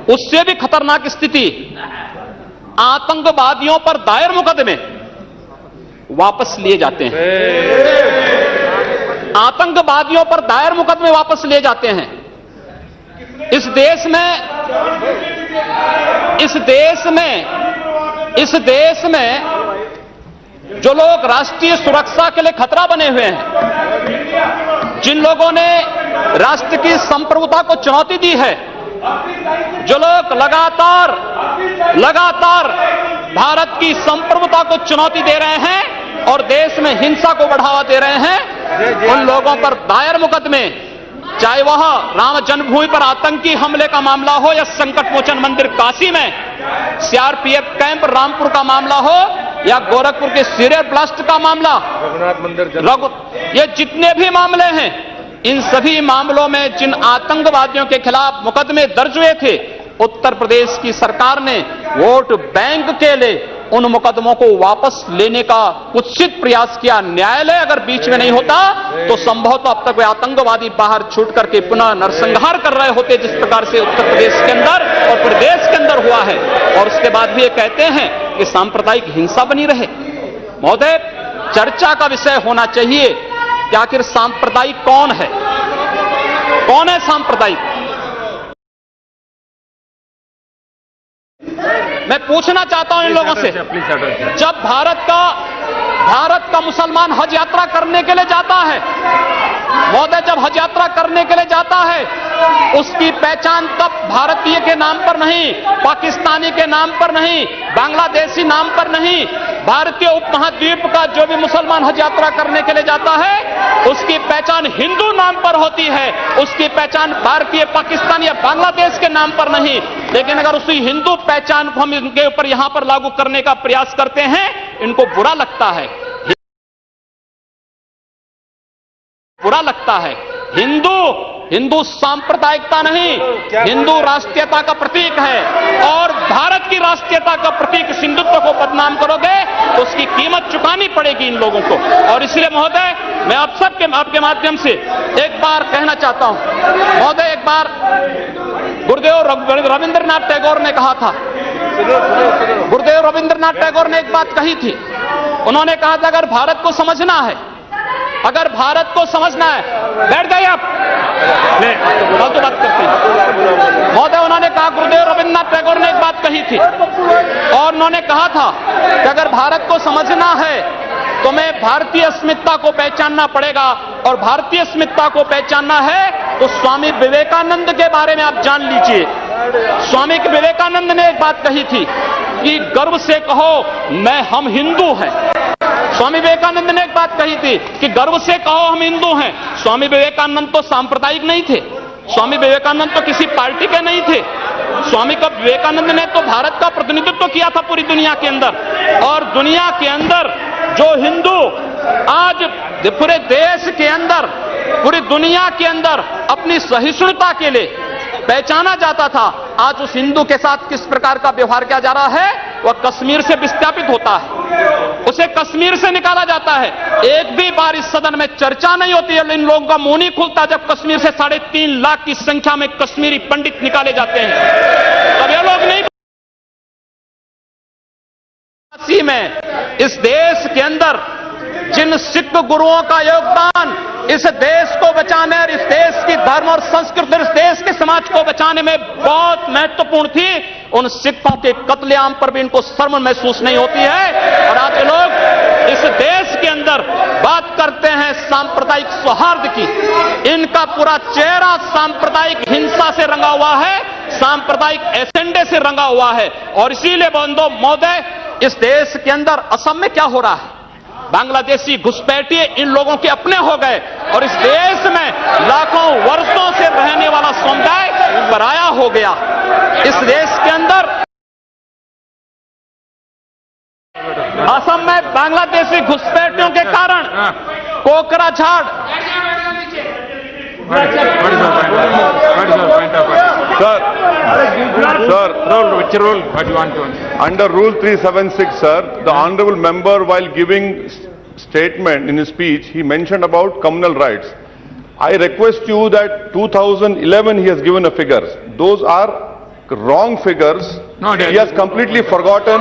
उससे भी खतरनाक स्थिति, आतंकवादियों पर दायर मुकदमे वापस लिए जाते हैं। आतंकवादियों पर दायर मुकदमे वापस लिए जाते हैं। इस देश में जो लोग राष्ट्रीय सुरक्षा के लिए खतरा बने हुए हैं, जिन लोगों ने राष्ट्र की संप्रभुता को चुनौती दी है, जो लोग लगातार भारत की संप्रभुता को चुनौती दे रहे हैं और देश में हिंसा को बढ़ावा दे रहे हैं, उन लोगों पर दायर मुकदमे, चाहे वह राम जन्मभूमि पर आतंकी हमले का मामला हो या संकट मोचन मंदिर काशी में सीआरपीएफ कैंप रामपुर का मामला हो या गोरखपुर के सीरियल ब्लास्ट का मामला, रघुनाथ मंदिर, ये जितने भी मामले हैं, इन सभी मामलों में जिन आतंकवादियों के खिलाफ मुकदमे दर्ज हुए थे, उत्तर प्रदेश की सरकार ने वोट बैंक के लिए उन मुकदमों को वापस लेने का कुत्सित प्रयास किया। न्यायालय अगर बीच में नहीं होता तो संभवतः अब तक वे आतंकवादी बाहर छूट करके पुनः नरसंहार कर रहे होते, जिस प्रकार से उत्तर प्रदेश के अंदर और प्रदेश के अंदर हुआ है। और उसके बाद भी ये कहते हैं कि सांप्रदायिक हिंसा बनी रहे। महोदय, चर्चा का विषय होना चाहिए कि आखिर सांप्रदायिक कौन है, कौन है सांप्रदायिक। मैं पूछना चाहता हूं इन लोगों से, जब भारत का मुसलमान हज यात्रा करने के लिए जाता है, महोदय, जब हज यात्रा करने के लिए जाता है, उसकी पहचान तब भारतीय के नाम पर नहीं, पाकिस्तानी के नाम पर नहीं, बांग्लादेशी नाम पर नहीं, भारतीय उपमहाद्वीप का जो भी मुसलमान हज यात्रा करने के लिए जाता है, उसकी पहचान हिंदू नाम पर होती है, उसकी पहचान भारतीय, पाकिस्तानी या बांग्लादेश के नाम पर नहीं। लेकिन अगर उसी हिंदू पहचान को हम इनके ऊपर यहां पर लागू करने का प्रयास करते हैं, इनको बुरा लगता है। हिंदू सांप्रदायिकता नहीं, हिंदू राष्ट्रीयता का प्रतीक है। और भारत की राष्ट्रीयता का प्रतीक हिंदुत्व को बदनाम करोगे तो उसकी कीमत चुकानी पड़ेगी इन लोगों को। और इसलिए महोदय, मैं आप सबके आपके माध्यम से एक बार कहना चाहता हूं, महोदय, एक बार गुरुदेव रविंद्रनाथ टैगोर ने कहा था, गुरुदेव रविंद्रनाथ टैगोर ने एक बात कही थी। उन्होंने कहा था, अगर भारत को समझना है, अगर भारत को समझना है, बैठ जाइए आप, फालतू बात करते हैं। महोदय, उन्होंने कहा, गुरुदेव रविंद्रनाथ टैगोर ने एक बात कही थी और उन्होंने कहा था कि अगर भारत को समझना है तो मैं भारतीय अस्मिता को पहचानना पड़ेगा, और भारतीय अस्मिता को पहचानना है तो स्वामी विवेकानंद के बारे में आप जान लीजिए। स्वामी विवेकानंद ने एक बात कही थी कि गर्व से कहो हम हिंदू हैं। स्वामी विवेकानंद ने एक बात कही थी कि गर्व से कहो हम हिंदू हैं। स्वामी विवेकानंद तो सांप्रदायिक नहीं थे, स्वामी विवेकानंद तो किसी पार्टी के नहीं थे। स्वामी विवेकानंद ने तो भारत का प्रतिनिधित्व किया था पूरी दुनिया के अंदर, और दुनिया के अंदर जो हिंदू आज पूरे देश के अंदर, पूरी दुनिया के अंदर अपनी सहिष्णुता के लिए पहचाना जाता था, आज उस हिंदू के साथ किस प्रकार का व्यवहार किया जा रहा है, वह कश्मीर से विस्थापित होता है, उसे कश्मीर से निकाला जाता है। एक भी बार इस सदन में चर्चा नहीं होती है, इन लोगों का मुंह नहीं खुलता जब कश्मीर से 3.5 लाख की संख्या में कश्मीरी पंडित निकाले जाते हैं। तब ये लोग नहीं, में इस देश के अंदर जिन सिख गुरुओं का योगदान इस देश को बचाने और इस देश की धर्म और संस्कृति, इस देश के समाज को बचाने में बहुत महत्वपूर्ण थी, उन सिखों के कत्लेआम पर भी इनको शर्म महसूस नहीं होती है। और आज लोग इस देश के अंदर बात करते हैं सांप्रदायिक सौहार्द की, इनका पूरा चेहरा सांप्रदायिक हिंसा से रंगा हुआ है, सांप्रदायिक एजेंडे से रंगा हुआ है। और इसीलिए बंधुओं, महोदय, इस देश के अंदर असम में क्या हो रहा है, बांग्लादेशी घुसपैठिए इन लोगों के अपने हो गए, और इस देश में लाखों वर्षों से रहने वाला समुदाय पराया हो गया। इस देश के अंदर असम में बांग्लादेशी घुसपैठियों के कारण Kokrajhar, Under Rule 376, sir, the honorable member, while giving statement in his speech, he mentioned about communal rights. I request you that 2011 he has given a figure. Those are wrong figures. No, He has completely forgotten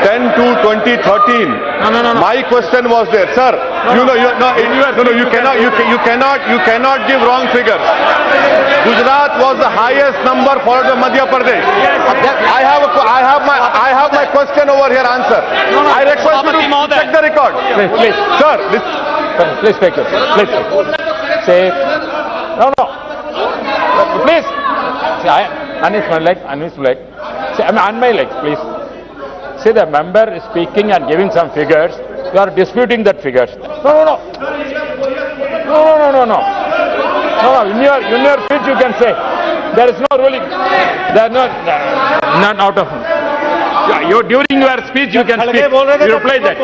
10 to 2013. No. My question was there, sir. You cannot give wrong figures. Gujarat was the highest number followed by Madhya Pradesh. I have my question over here. Answer. I request you to check the record. Please. Sir, Please take it. Please. Say. No. Please. See, unmute my leg. Say, on my leg, please. See, the member is speaking and giving some figures. You are disputing that figures. No. In your speech you can say. There is no ruling. There is not out of. During your speech you can speak. You reply that.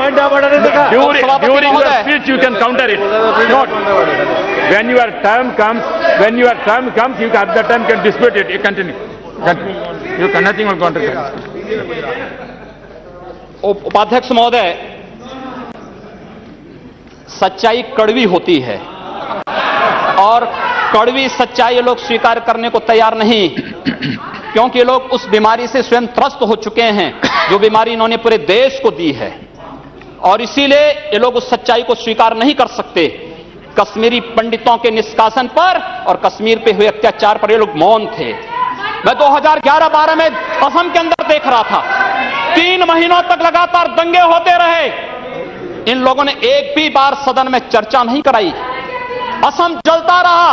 During your speech you can counter it. Not. When your term comes, you at that time can dispute it. You continue. You can nothing will counter. उपाध्यक्ष महोदय, सच्चाई कड़वी होती है और कड़वी सच्चाई लोग स्वीकार करने को तैयार नहीं, क्योंकि लोग उस बीमारी से स्वयं त्रस्त हो चुके हैं जो बीमारी इन्होंने पूरे देश को दी है, और इसीलिए ये लोग उस सच्चाई को स्वीकार नहीं कर सकते। कश्मीरी पंडितों के निष्कासन पर और कश्मीर पे हुए अत्याचार पर ये लोग मौन थे। मैं 2011-12 में असम के अंदर देख रहा था, 3 महीनों तक लगातार दंगे होते रहे। इन लोगों ने एक भी बार सदन में चर्चा नहीं कराई। असम जलता रहा,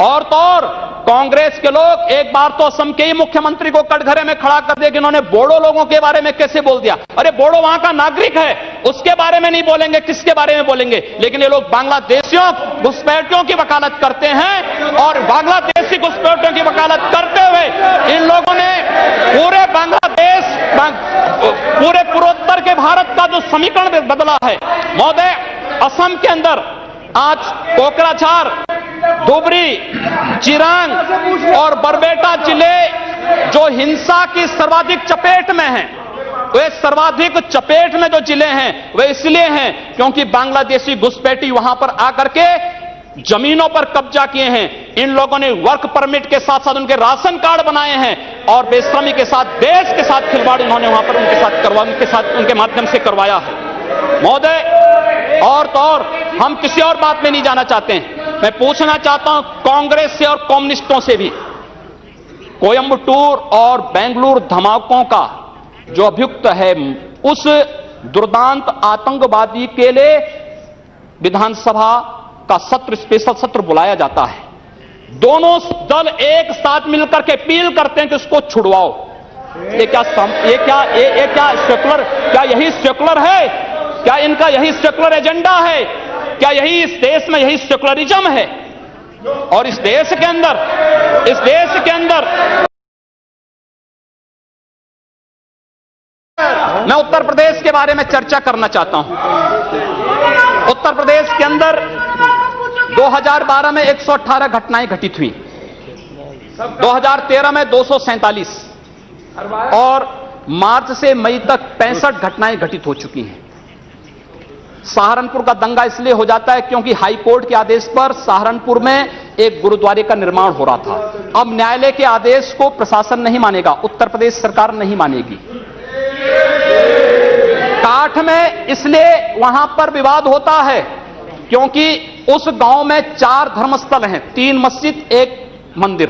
और तो और कांग्रेस के लोग एक बार तो असम के ही मुख्यमंत्री को कटघरे में खड़ा कर दिया कि इन्होंने बोडो लोगों के बारे में कैसे बोल दिया। अरे बोडो वहां का नागरिक है, उसके बारे में नहीं बोलेंगे, किसके बारे में बोलेंगे? लेकिन ये लोग बांग्लादेशियों घुसपैठियों की वकालत करते हैं, और बांग्लादेशी घुसपैठियों की वकालत करते हुए इन लोगों ने पूरे बांग्लादेश, पूरे पूर्वोत्तर के भारत का जो समीकरण बदला है। महोदय, असम के अंदर आज कोकराझार, धुबरी, चिरांग और बरबेटा जिले जो हिंसा की सर्वाधिक चपेट में हैं, वे सर्वाधिक चपेट में जो जिले हैं वे इसलिए हैं क्योंकि बांग्लादेशी घुसपैठी वहां पर आकर के जमीनों पर कब्जा किए हैं। इन लोगों ने वर्क परमिट के साथ साथ उनके राशन कार्ड बनाए हैं, और बेशर्मी के साथ देश के साथ खिलवाड़ इन्होंने वहां पर उनके माध्यम से करवाया है। महोदय, और तो और हम किसी और बात में नहीं जाना चाहते हैं। मैं पूछना चाहता हूं कांग्रेस से और कम्युनिस्टों से भी, कोयंबटूर और बेंगलुरु धमाकों का जो अभियुक्त है, उस दुर्दांत आतंकवादी के लिए विधानसभा का सत्र, स्पेशल सत्र बुलाया जाता है। दोनों दल एक साथ मिलकर के अपील करते हैं कि उसको छुड़वाओ। ये क्या सेकुलर, क्या यही सेकुलर है? क्या इनका यही सेकुलर एजेंडा है? क्या यही इस देश में यही सेकुलरिज्म है? और इस देश के अंदर मैं उत्तर प्रदेश के बारे में चर्चा करना चाहता हूं। उत्तर प्रदेश के अंदर 2012 में 118 घटनाएं घटित हुई, 2013 में 247, और मार्च से मई तक 65 घटनाएं घटित हो चुकी हैं। सहारनपुर का दंगा इसलिए हो जाता है क्योंकि हाई कोर्ट के आदेश पर सहारनपुर में एक गुरुद्वारे का निर्माण हो रहा था। अब न्यायालय के आदेश को प्रशासन नहीं मानेगा, उत्तर प्रदेश सरकार नहीं मानेगी। काठ में इसलिए वहां पर विवाद होता है क्योंकि उस गांव में 4 धर्मस्थल हैं, 3 मस्जिद, 1 मंदिर।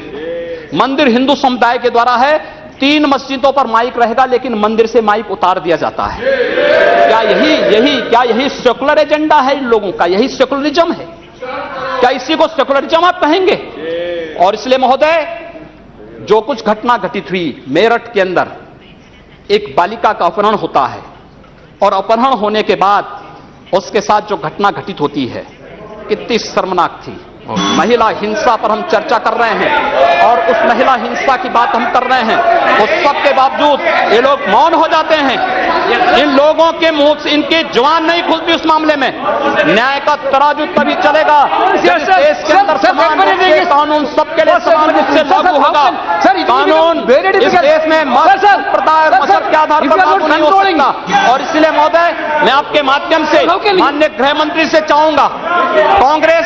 मंदिर हिंदू समुदाय के द्वारा है, 3 मस्जिदों पर माइक रहेगा, लेकिन मंदिर से माइक उतार दिया जाता है। क्या यही सेकुलर एजेंडा है इन लोगों का? यही सेकुलरिज्म है? क्या इसी को सेकुलरिज्म आप कहेंगे? और इसलिए महोदय, जो कुछ घटना घटित हुई मेरठ के अंदर, एक बालिका का अपहरण होता है, और अपहरण होने के बाद उसके साथ जो घटना घटित होती है कितनी शर्मनाक थी। महिला हिंसा पर हम चर्चा कर रहे हैं, और उस महिला हिंसा की बात हम कर रहे हैं, उस सब के बावजूद ये लोग मौन हो जाते हैं। इन लोगों के मुंह से इनकी जुबान नहीं खुलती उस मामले में। न्याय का तराजू तभी चलेगा जब इस देश के अंदर समान रूप से कानून सबके लिए समान रूप से लागू होगा। कानून इस देश में मत संप्रदाय और मजहब के आधार पर लागू नहीं हो सकता। और इसलिए महोदय, मैं आपके माध्यम से माननीय गृह मंत्री से चाहूंगा, कांग्रेस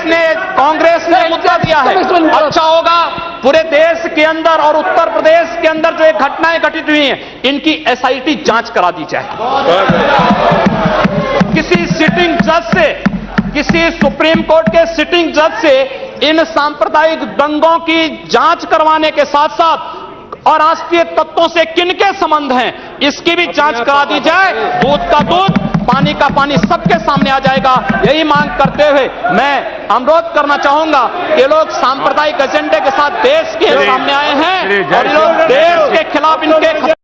कांग्रेस ने मुद्दा दिया है। अच्छा होगा पूरे देश के अंदर और उत्तर प्रदेश के अंदर जो एक घटनाएं घटित हुई हैं, इनकी एसआईटी जांच करा दी जाए। किसी सिटिंग जज से, किसी सुप्रीम कोर्ट के सिटिंग जज से इन सांप्रदायिक दंगों की जांच करवाने के साथ साथ और राष्ट्रीय तत्वों से किनके संबंध हैं, इसकी भी जांच करा दी जाए। दूध का दूध, पानी का पानी सबके सामने आ जाएगा। यही मांग करते हुए मैं अनुरोध करना चाहूंगा कि लोग सांप्रदायिक एजेंडे के साथ देश के सामने आए हैं और लोग देश के खिलाफ इनके